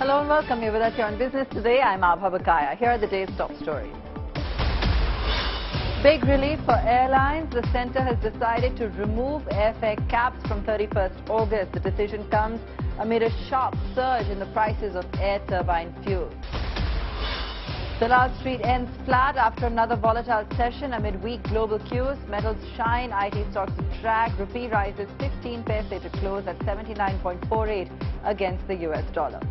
Hello and welcome. You're with us here on Business Today. I'm Abha Bakaya. Here are the day's top stories. Big relief for airlines. The centre has decided to remove airfare caps from 31st August. The decision comes amid a sharp surge in the prices of air turbine fuel. Dalal Street ends flat after another volatile session amid weak global cues. Metals shine, IT stocks drag. Rupee rises 16 paise to close at 79.48 against the US dollar.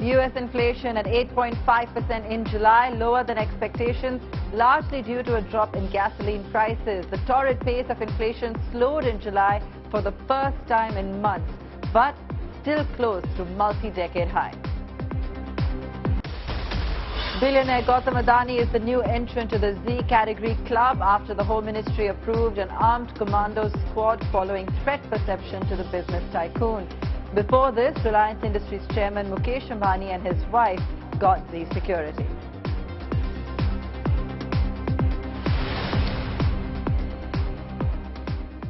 US inflation at 8.5% in July, lower than expectations, largely due to a drop in gasoline prices. The torrid pace of inflation slowed in July for the first time in months, but still close to multi-decade highs. Billionaire Gautam Adani is the new entrant to the Z category club after the Home Ministry approved an armed commando squad following threat perception to the business tycoon. Before this, Reliance Industries chairman Mukesh Ambani and his wife got Z security.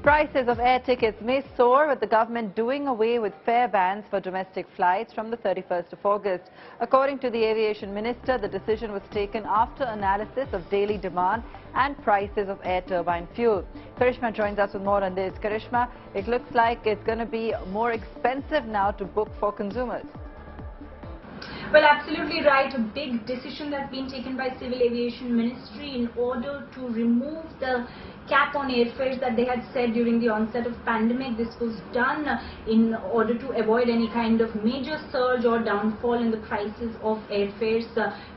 Prices of air tickets may soar, with the government doing away with fare bans for domestic flights from the 31st of August. According to the aviation minister, the decision was taken after analysis of daily demand and prices of air turbine fuel. Karishma joins us with more on this. Karishma, it looks like it's going to be more expensive now to book for consumers. Well, absolutely right. A big decision that's been taken by Civil Aviation Ministry in order to remove the cap on airfares that they had said during the onset of pandemic. This was done in order to avoid any kind of major surge or downfall in the prices of airfares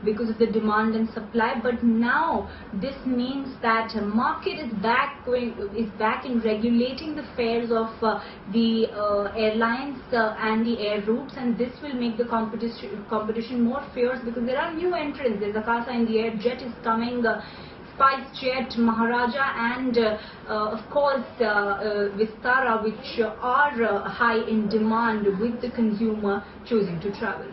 because of the demand and supply. But now this means that market is back in regulating the fares of the airlines and the air routes, and this will make the competition more fierce because there are new entrants. There's Akasa in the air, Jet is coming, SpiceJet, Maharaja, and of course Vistara, which are high in demand with the consumer choosing to travel.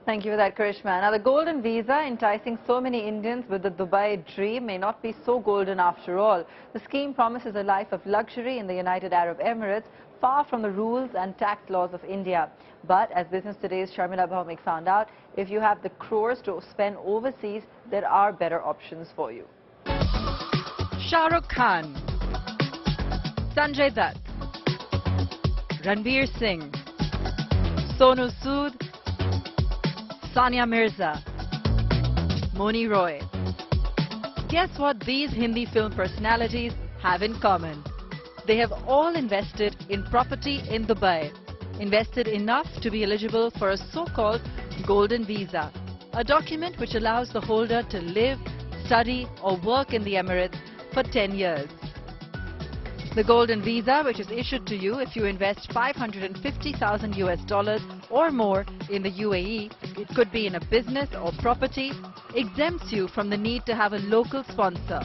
Thank you for that, Karishma. Now, the golden visa enticing so many Indians with the Dubai dream may not be so golden after all. The scheme promises a life of luxury in the United Arab Emirates, far from the rules and tax laws of India. But as Business Today's Sharmila Bhaumik found out, if you have the crores to spend overseas, there are better options for you. Shah Rukh Khan, Sanjay Dutt, Ranveer Singh, Sonu Sood, Sania Mirza, Moni Roy. Guess what these Hindi film personalities have in common? They have all invested in property in Dubai, invested enough to be eligible for a so-called golden visa, a document which allows the holder to live, study or work in the Emirates for 10 years. The golden visa, which is issued to you if you invest 550,000 US dollars or more in the UAE, it could be in a business or property, exempts you from the need to have a local sponsor,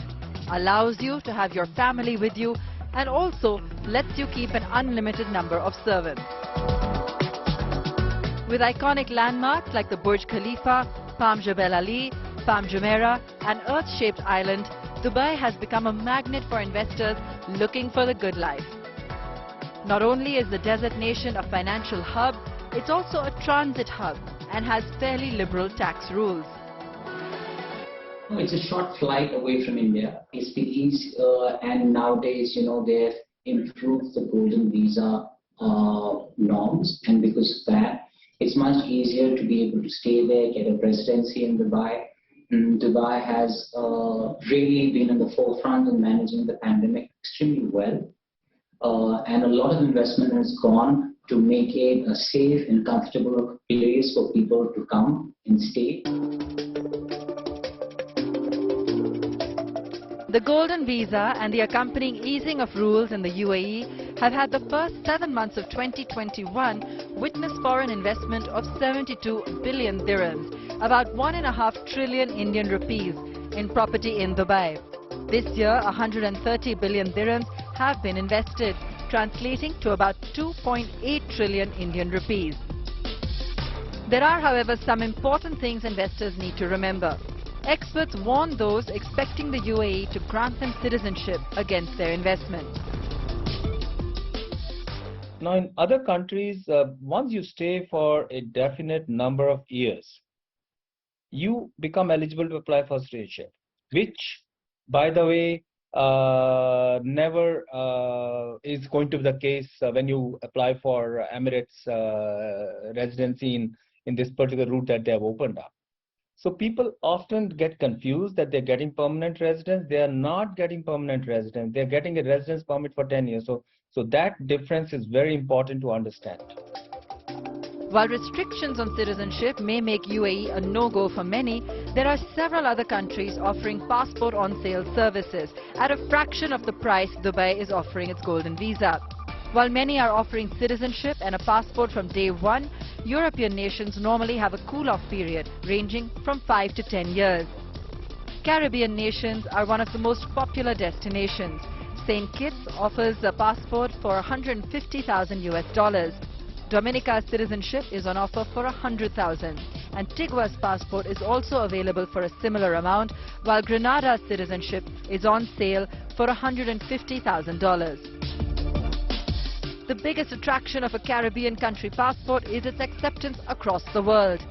allows you to have your family with you, and also lets you keep an unlimited number of servants. With iconic landmarks like the Burj Khalifa, Palm Jebel Ali, Palm Jumeirah and Earth-shaped island, Dubai has become a magnet for investors looking for the good life. Not only is the desert nation a financial hub, it's also a transit hub and has fairly liberal tax rules. It's a short flight away from India. It's the east, and nowadays, they've improved the golden visa norms, and because of that, it's much easier to be able to stay there, get a residency in Dubai. Dubai has really been in the forefront in managing the pandemic extremely well, and a lot of investment has gone to make it a safe and comfortable place for people to come and stay. The golden visa and the accompanying easing of rules in the UAE have had the first 7 months of 2021 witness foreign investment of 72 billion dirhams, about 1.5 trillion Indian rupees, in property in Dubai. This year, 130 billion dirhams have been invested, translating to about 2.8 trillion Indian rupees. There are, however, some important things investors need to remember. Experts warn those expecting the UAE to grant them citizenship against their investment. Now, in other countries, once you stay for a definite number of years, you become eligible to apply for citizenship, which, by the way, never is going to be the case when you apply for Emirates residency in this particular route that they have opened up. So people often get confused that they're getting permanent residence. They are not getting permanent residence. They're getting a residence permit for 10 years. So that difference is very important to understand. While restrictions on citizenship may make UAE a no-go for many, there are several other countries offering passport on-sale services at a fraction of the price Dubai is offering its golden visa. While many are offering citizenship and a passport from day one, European nations normally have a cool-off period ranging from 5 to 10 years. Caribbean nations are one of the most popular destinations. St. Kitts offers a passport for $150,000. Dominica's citizenship is on offer for $100,000, and Tigua's passport is also available for a similar amount, while Grenada's citizenship is on sale for $150,000. The biggest attraction of a Caribbean country passport is its acceptance across the world.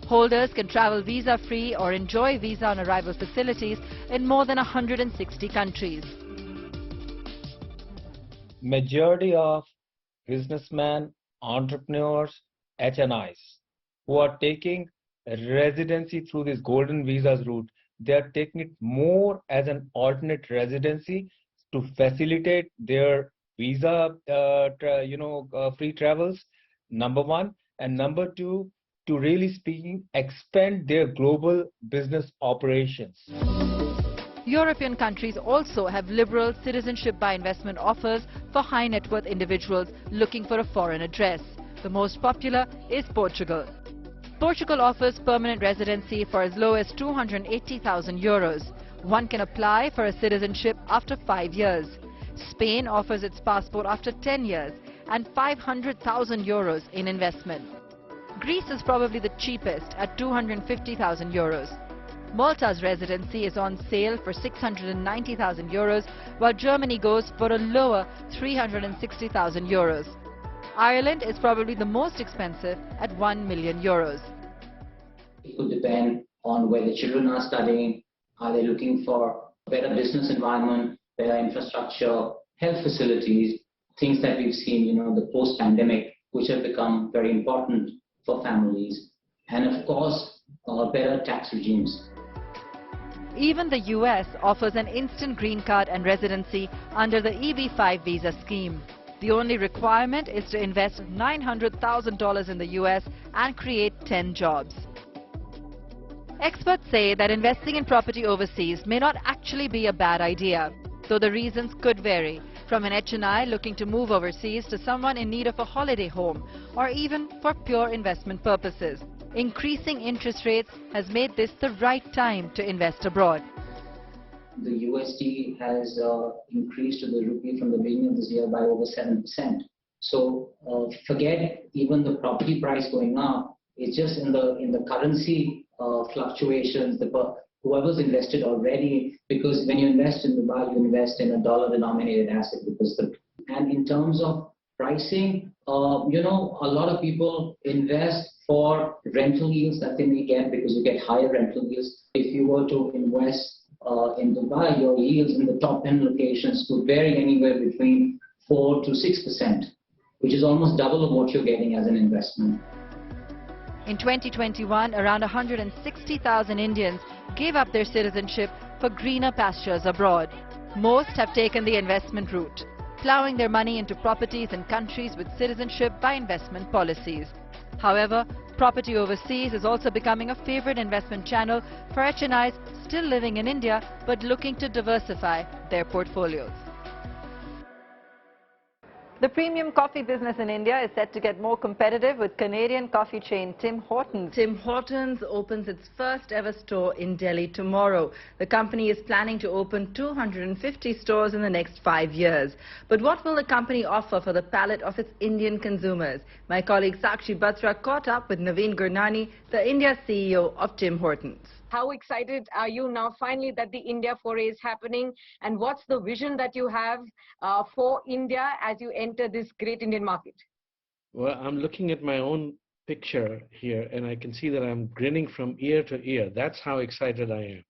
Holders can travel visa-free or enjoy visa on arrival facilities in more than 160 countries. Majority of businessmen, entrepreneurs, HNIs who are taking residency through this golden visas route, they are taking it more as an alternate residency to facilitate their visa free travels, number one, and number two, to really speaking expand their global business operations. European countries also have liberal citizenship by investment offers for high net worth individuals looking for a foreign address. The most popular is Portugal. Portugal offers permanent residency for as low as €280,000. One can apply for a citizenship after 5 years. Spain offers its passport after 10 years and €500,000 in investment. Greece is probably the cheapest at €250,000. Malta's residency is on sale for €690,000, while Germany goes for a lower €360,000. Ireland is probably the most expensive at €1 million. It could depend on where the children are studying. Are they looking for a better business environment, better infrastructure, health facilities, things that we've seen, the post-pandemic, which have become very important for families, and of course, better tax regimes. Even the US offers an instant green card and residency under the EB-5 visa scheme. The only requirement is to invest $900,000 in the US and create 10 jobs. Experts say that investing in property overseas may not actually be a bad idea, though the reasons could vary, from an HNI looking to move overseas to someone in need of a holiday home, or even for pure investment purposes. Increasing interest rates has made this the right time to invest abroad. The USD has increased to the rupee from the beginning of this year by over 7%. So forget even the property price going up. It's just in the currency fluctuations. Whoever's invested already, because when you invest in Dubai, you invest in a dollar-denominated asset. And in terms of pricing, a lot of people invest for rental yields that they may get because you get higher rental yields. If you were to invest in Dubai, your yields in the top 10 locations could vary anywhere between 4 to 6%, which is almost double of what you're getting as an investment. In 2021, around 160,000 Indians gave up their citizenship for greener pastures abroad. Most have taken the investment route, plowing their money into properties in countries with citizenship by investment policies. However, property overseas is also becoming a favorite investment channel for HNIs still living in India but looking to diversify their portfolios. The premium coffee business in India is set to get more competitive with Canadian coffee chain Tim Hortons. Tim Hortons opens its first ever store in Delhi tomorrow. The company is planning to open 250 stores in the next 5 years. But what will the company offer for the palate of its Indian consumers? My colleague Sakshi Batra caught up with Naveen Gurnani, the India CEO of Tim Hortons. How excited are you now finally that the India foray is happening? And what's the vision that you have for India as you enter this great Indian market? Well, I'm looking at my own picture here, and I can see that I'm grinning from ear to ear. That's how excited I am.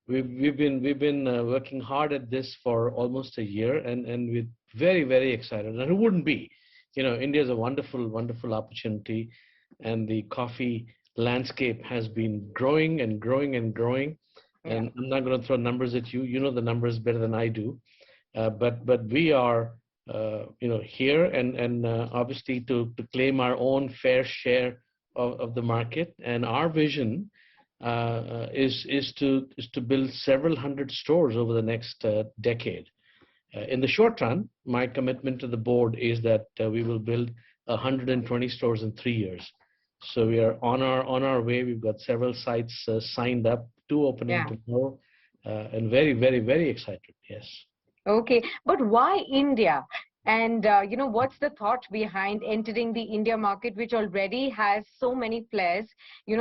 We've been working hard at this for almost a year, and we're very excited. And who wouldn't be? You know, India is a wonderful opportunity, and the coffee landscape has been growing and growing and growing. Yeah. And I'm not going to throw numbers at you. You know the numbers better than I do. But we are here and obviously to claim our own fair share of the market. And our vision is to build several hundred stores over the next decade. In the short run, my commitment to the board is that we will build 120 stores in 3 years. So we are on our way. We've got several sites signed up, 2 opening tomorrow, and very excited. Yes. Okay, but why India? And what's the thought behind entering the India market, which already has so many players,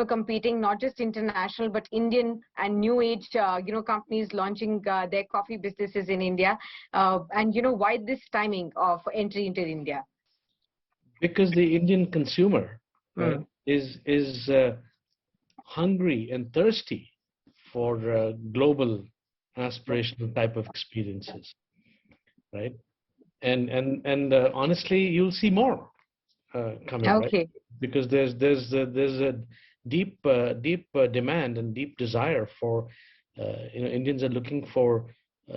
competing not just international but Indian and new age, companies launching their coffee businesses in India, and why this timing of entry into India? Because the Indian consumer is hungry and thirsty for global aspirational type of experiences, right? And honestly, you'll see more coming, Okay. right? Because there's a deep demand and deep desire for Indians are looking for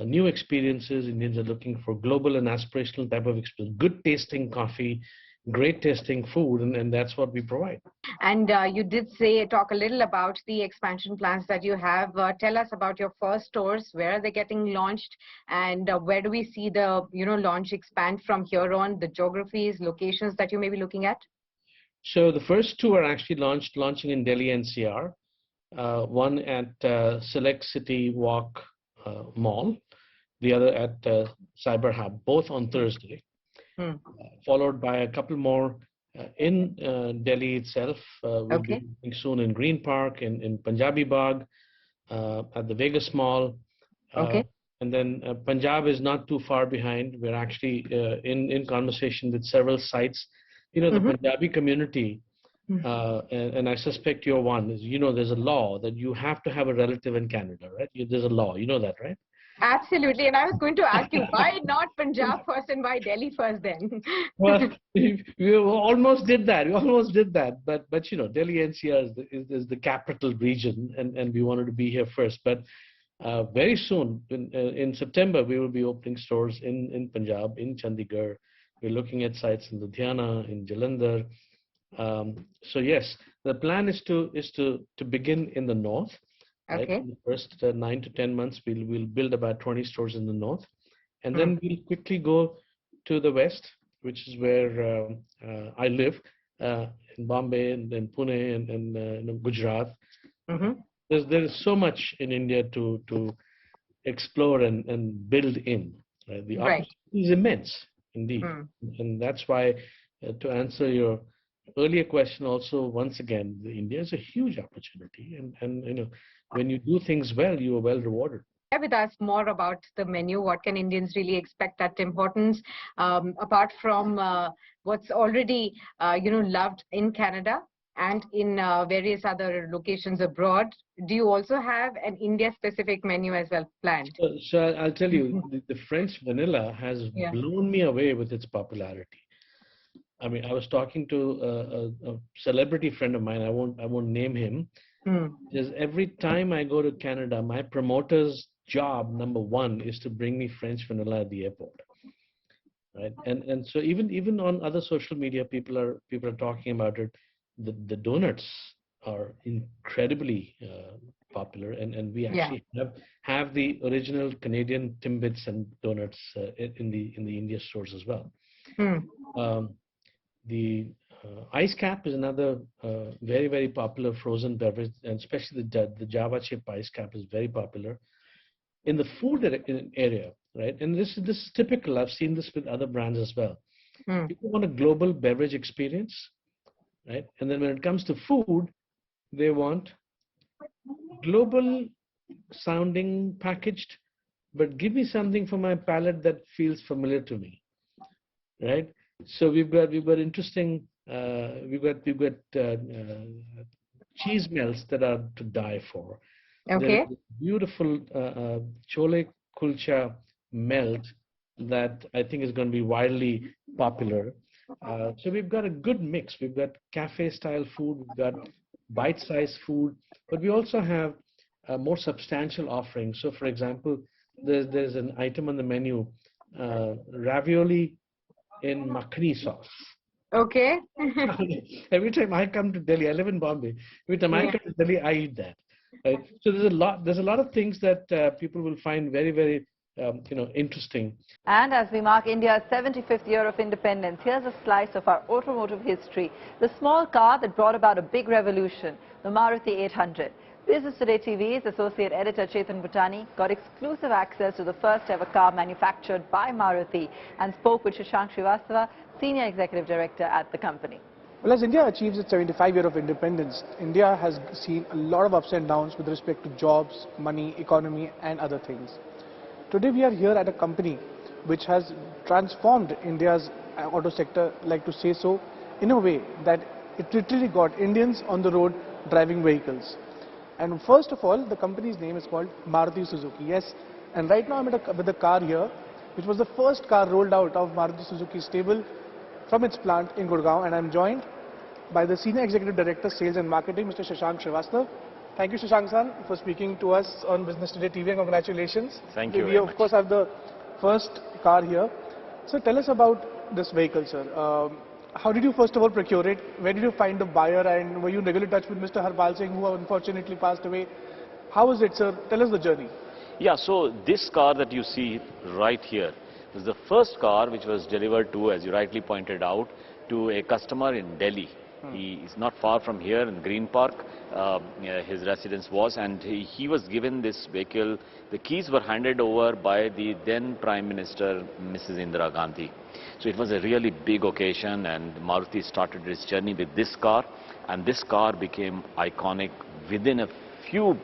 new experiences. Indians are looking for global and aspirational type of experience, good tasting coffee, great tasting food, and that's what we provide. And you did talk a little about the expansion plans that you have. Tell us about your first stores. Where are they getting launched, and where do we see the launch expand from here on? The geographies, locations that you may be looking at. So the first 2 are actually launching in Delhi NCR. One at Select City Walk Mall, the other at Cyber Hub, both on Thursday. Followed by a couple more in Delhi itself. We'll be opening soon in Green Park, in Punjabi Bagh, at the Vegas Mall. And then Punjab is not too far behind. We're actually in conversation with several sites. The Punjabi community, and I suspect you're one, is, there's a law that you have to have a relative in Canada, right? There's a law, you know that, right? Absolutely, and I was going to ask you, why not Punjab first and why Delhi first then? Well, we almost did that. But Delhi NCR is the capital region, and we wanted to be here first. But very soon, in September, we will be opening stores in Punjab, in Chandigarh. We're looking at sites in Ludhiana, in Jalandhar. So yes, the plan is to begin in the north. Right? In the first 9 to 10 months, we'll build about 20 stores in the north, and then we'll quickly go to the west, which is where I live, in Bombay and then Pune and Gujarat. There is so much in India to explore and build in. Right? The opportunity is immense indeed, and that's why, to answer your earlier question, also once again, India is a huge opportunity, and when you do things well, you are well rewarded. Share with us more about the menu. What can Indians really expect at Tim Hortons, apart from what's already loved in Canada and in various other locations abroad? Do you also have an India-specific menu as well planned? So I'll tell you, the French vanilla has blown me away with its popularity. I mean, I was talking to a celebrity friend of mine. I won't name him. Because every time I go to Canada, my promoter's job number 1 is to bring me French vanilla at the airport, right? And so even on other social media, people are talking about it. The donuts are incredibly popular, and we actually have the original Canadian Timbits and donuts in the India stores as well. The ice cap is another very popular frozen beverage, and especially the Java chip ice cap is very popular in the food area, right? And this is typical. I've seen this with other brands as well. People want a global beverage experience, right? And then when it comes to food, they want global sounding packaged, but give me something for my palate that feels familiar to me, right? So we've got interesting we've got cheese melts that are to die for. There is Okay. a beautiful chole kulcha melt that I think is going to be widely popular. So we've got a good mix. We've got cafe-style food, we've got bite-sized food, but we also have more substantial offerings. So, for example, there's an item on the menu, ravioli in makhani sauce. Okay. Every time I come to Delhi, I live in Bombay. Every time I Yeah. come to Delhi, I eat that. Right? So there's a lot of things that people will find very, very, interesting. And as we mark India's 75th year of independence, here's a slice of our automotive history. The small car that brought about a big revolution, the Maruti 800. Business Today TV's associate editor Chetan Bhutani got exclusive access to the first ever car manufactured by Maruti and spoke with Shashank Srivastava, Senior Executive Director at the company. Well, as India achieves its 75 year of independence, India has seen a lot of ups and downs with respect to jobs, money, economy and other things. Today we are here at a company which has transformed India's auto sector, like to say so, in a way that it literally got Indians on the road driving vehicles. And first of all, the company's name is called Maruti Suzuki. Yes, and right now I'm with a car here, which was the first car rolled out of Maruti Suzuki stable from its plant in Gurgaon, and I'm joined by the Senior Executive Director, Sales and Marketing, Mr. Shashank Srivastava. Thank you, Shashank-san, for speaking to us on Business Today TV, and congratulations. Thank you We, very of course, have the first car here. So tell us about this vehicle, sir. How did you first of all procure it? Where did you find the buyer? And were you in regular touch with Mr. Harpal Singh, who unfortunately passed away? How was it, sir? Tell us the journey. Yeah, so this car that you see right here is the first car which was delivered to, as you rightly pointed out, to a customer in Delhi. He is not far from here in Green Park. His residence was, and he was given this vehicle. The keys were handed over by the then Prime Minister, Mrs. Indira Gandhi. So it was a really big occasion, and Maruti started its journey with this car, and this car became iconic within a few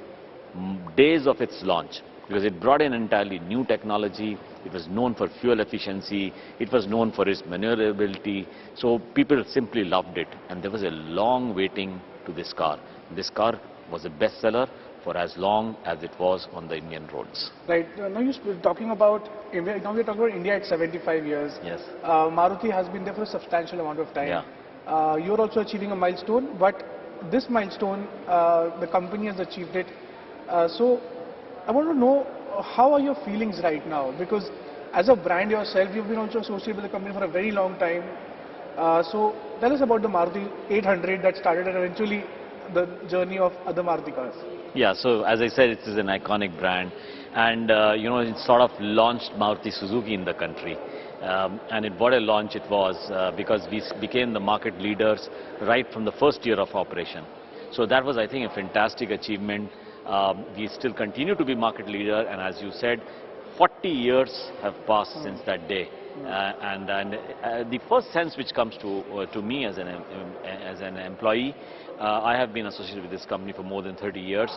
days of its launch, because it brought in entirely new technology. It was known for fuel efficiency, it was known for its maneuverability, so people simply loved it, and there was a long waiting to this car. This car was a bestseller for as long as it was on the Indian roads. Right. Now you're talking about India. Now we're talking about India at 75 years. Yes. Maruti has been there for a substantial amount of time. Yeah. You're also achieving a milestone, but this milestone, the company has achieved it. So I want to know, how are your feelings right now? Because as a brand yourself, you've been also associated with the company for a very long time. So tell us about the Maruti 800 that started and eventually the journey of other Maruti cars. Yeah, so as I said, it is an iconic brand, and it sort of launched Maruti Suzuki in the country. And what a launch it was, because we became the market leaders right from the first year of operation. So that was, I think, a fantastic achievement. We still continue to be market leader, and as you said, 40 years have passed since that day. And the first sense which comes to me as an employee, I have been associated with this company for more than 30 years,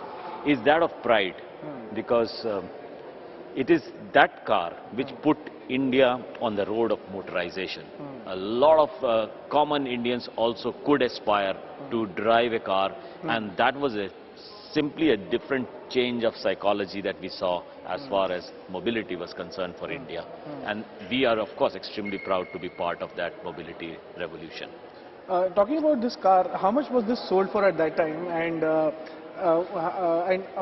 is that of pride, because it is that car which put India on the road of motorization. A lot of common Indians also could aspire to drive a car, and that was simply a different change of psychology that we saw as far as mobility was concerned for India. And we are, of course, extremely proud to be part of that mobility revolution. Talking about this car, how much was this sold for at that time, and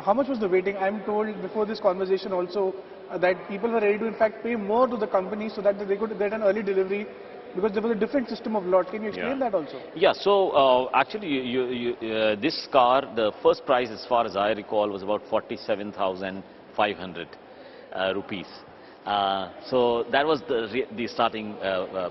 how much was the waiting? I'm told before this conversation also that people were ready to in fact pay more to the company so that they could get an early delivery, because there was a different system of lot. Can you explain that also? Yeah, so actually this car, the first price as far as I recall was about 47,500 rupees. So that was the starting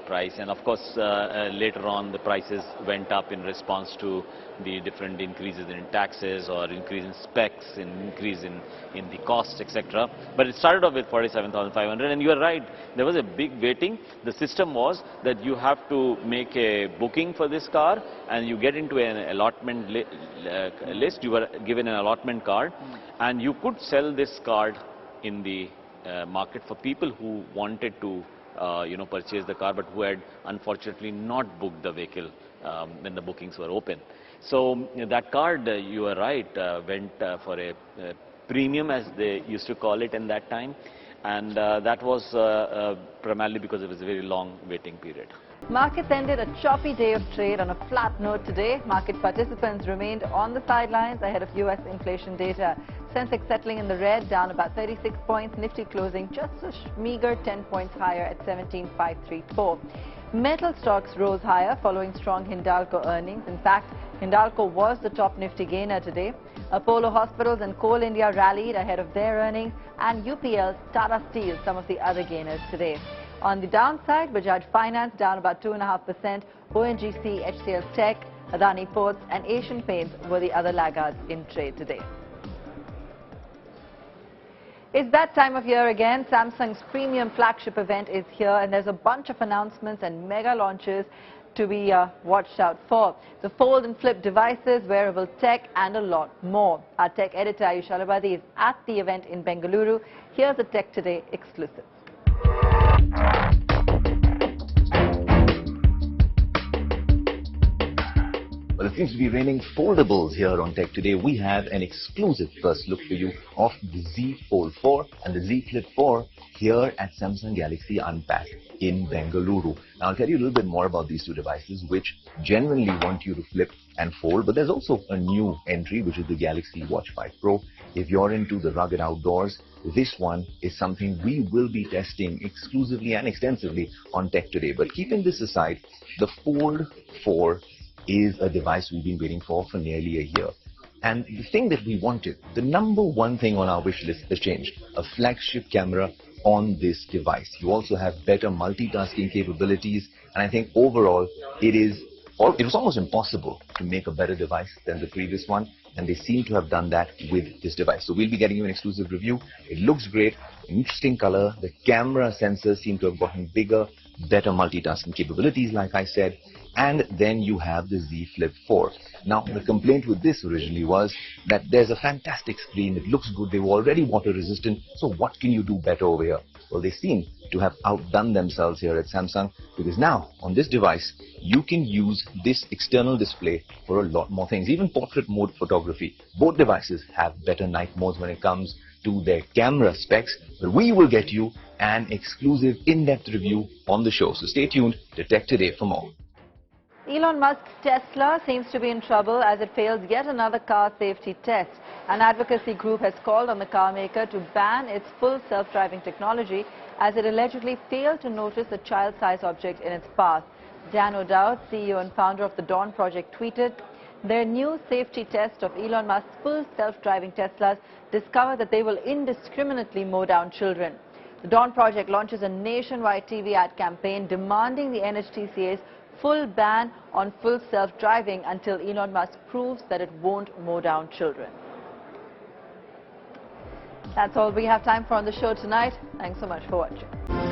price, and of course later on the prices went up in response to the different increases in taxes or increase in specs, increase in the cost, etc. But it started off with 47,500, and you are right, there was a big waiting. The system was that you have to make a booking for this car and you get into an allotment list. You were given an allotment card, and you could sell this card in the market for people who wanted to purchase the car, but who had unfortunately not booked the vehicle when the bookings were open. So that card, you are right, went for a premium, as they used to call it in that time, and that was primarily because it was a very long waiting period. Markets ended a choppy day of trade on a flat note today. Market participants remained on the sidelines ahead of US inflation data. Sensex settling in the red, down about 36 points. Nifty closing just a meager 10 points higher at 17,534. Metal stocks rose higher following strong Hindalco earnings. In fact, Hindalco was the top Nifty gainer today. Apollo Hospitals and Coal India rallied ahead of their earnings, and UPL's Tata Steel some of the other gainers today. On the downside, Bajaj Finance down about 2.5%, ONGC, HCL Tech, Adani Ports and Asian Paints were the other laggards in trade today. It's that time of year again. Samsung's premium flagship event is here, and there's a bunch of announcements and mega launches to be watched out for. The fold and flip devices, wearable tech and a lot more. Our tech editor Ayush Alabadi is at the event in Bengaluru. Here's a Tech Today exclusive. Well, it seems to be raining foldables here on Tech Today. We have an exclusive first look for you of the Z Fold 4 and the Z Flip 4 here at Samsung Galaxy Unpacked in Bengaluru. Now, I'll tell you a little bit more about these two devices, which genuinely want you to flip and fold. But there's also a new entry, which is the Galaxy Watch 5 Pro. If you're into the rugged outdoors, this one is something we will be testing exclusively and extensively on Tech Today. But keeping this aside, the Fold 4 is a device we've been waiting for nearly a year. And the thing that we wanted, the number one thing on our wish list has changed: a flagship camera on this device. You also have better multitasking capabilities, and I think overall it was almost impossible to make a better device than the previous one, and they seem to have done that with this device. So we'll be getting you an exclusive review. It looks great, an interesting color. The camera sensors seem to have gotten bigger, better multitasking capabilities, like I said. And then you have the Z Flip 4. Now, the complaint with this originally was that there's a fantastic screen, it looks good, they were already water resistant, so what can you do better over here? Well, they seem to have outdone themselves here at Samsung, because now, on this device, you can use this external display for a lot more things, even portrait mode photography. Both devices have better night modes when it comes to their camera specs, but we will get you an exclusive in-depth review on the show. So stay tuned to Tech Today for more. Elon Musk's Tesla seems to be in trouble as it fails yet another car safety test. An advocacy group has called on the car maker to ban its full self-driving technology as it allegedly failed to notice a child-sized object in its path. Dan O'Dowd, CEO and founder of the Dawn Project, tweeted, "Their new safety test of Elon Musk's full self-driving Teslas discovered that they will indiscriminately mow down children." The Dawn Project launches a nationwide TV ad campaign demanding the NHTCA's full ban on full self-driving until Elon Musk proves that it won't mow down children. That's all we have time for on the show tonight. Thanks so much for watching.